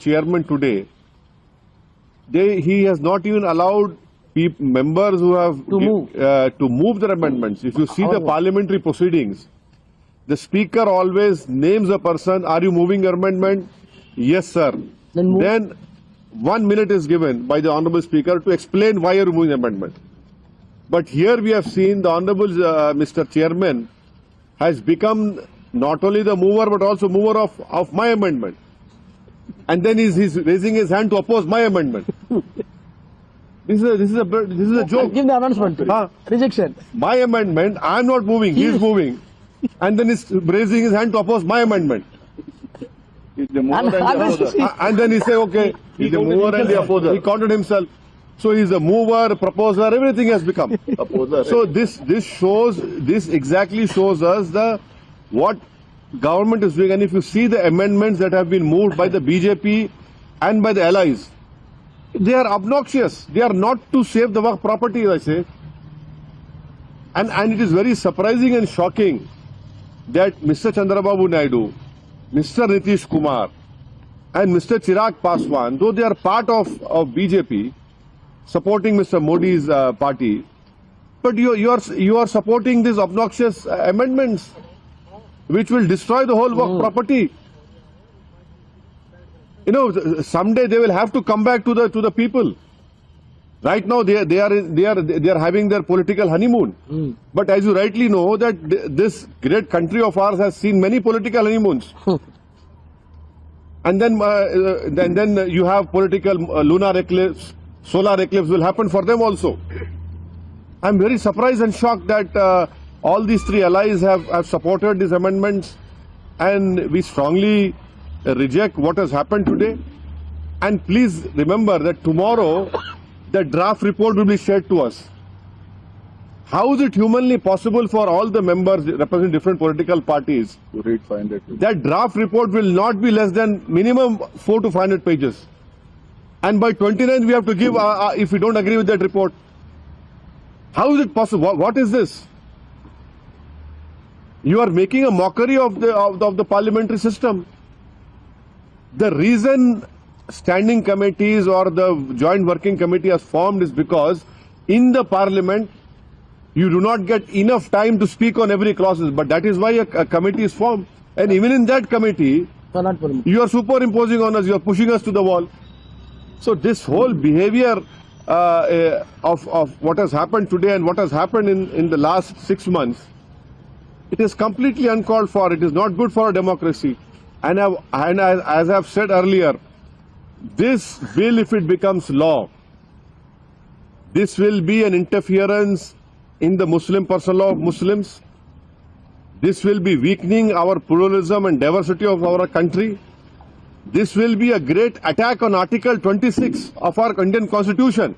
chairman today, he has not even allowed members who have to move their amendments. If you see the parliamentary proceedings, the speaker always names a person, are you moving your amendment? Yes, sir. Then 1 minute is given by the honorable speaker to explain why you are moving the amendment. But here we have seen the honorable Mr. Chairman has become not only the mover but also mover of my amendment. And then he's raising his hand to oppose my amendment. This is a joke. Give the announcement. Rejection. My amendment, I am not moving, he is moving. And then he's raising his hand to oppose my amendment. And then he say, okay, he's the mover and the opposer. He counted himself. So he's a mover, proposer, everything has become. So this exactly shows us what government is doing. And if you see the amendments that have been moved by the BJP and by the allies, they are obnoxious. They are not to save the Waqf property, I say. And it is very surprising and shocking that Mr. Chandrababu Naidu, Mr. Nitish Kumar and Mr. Chirag Paswan, though they are part of BJP, supporting Mr. Modi's party, but you are supporting these obnoxious amendments which will destroy the whole Waqf property. You know, someday they will have to come back to the people. Right now they are having their political honeymoon. But as you rightly know, that this great country of ours has seen many political honeymoons. And then you have political lunar eclipse, solar eclipse will happen for them also. I am very surprised and shocked that all these three allies have supported these amendments, and we strongly reject what has happened today. And please remember that tomorrow the draft report will be shared to us. How is it humanly possible for all the members representing different political parties to read 500 pages? That draft report will not be less than minimum 400 to 500 pages. And by 29th we have to give if we don't agree with that report. How is it possible? What is this? You are making a mockery of the parliamentary system. The reason standing committees or the joint working committee has formed is because in the parliament you do not get enough time to speak on every clauses, but that is why a committee is formed. And even in that committee, you are superimposing on us, you are pushing us to the wall. So this whole behavior of what has happened today and what has happened in the last 6 months, it is completely uncalled for. It is not good for a democracy. And as I have said earlier, this bill, if it becomes law, this will be an interference in the Muslim personal law of Muslims. This will be weakening our pluralism and diversity of our country. This will be a great attack on Article 26 of our Indian Constitution.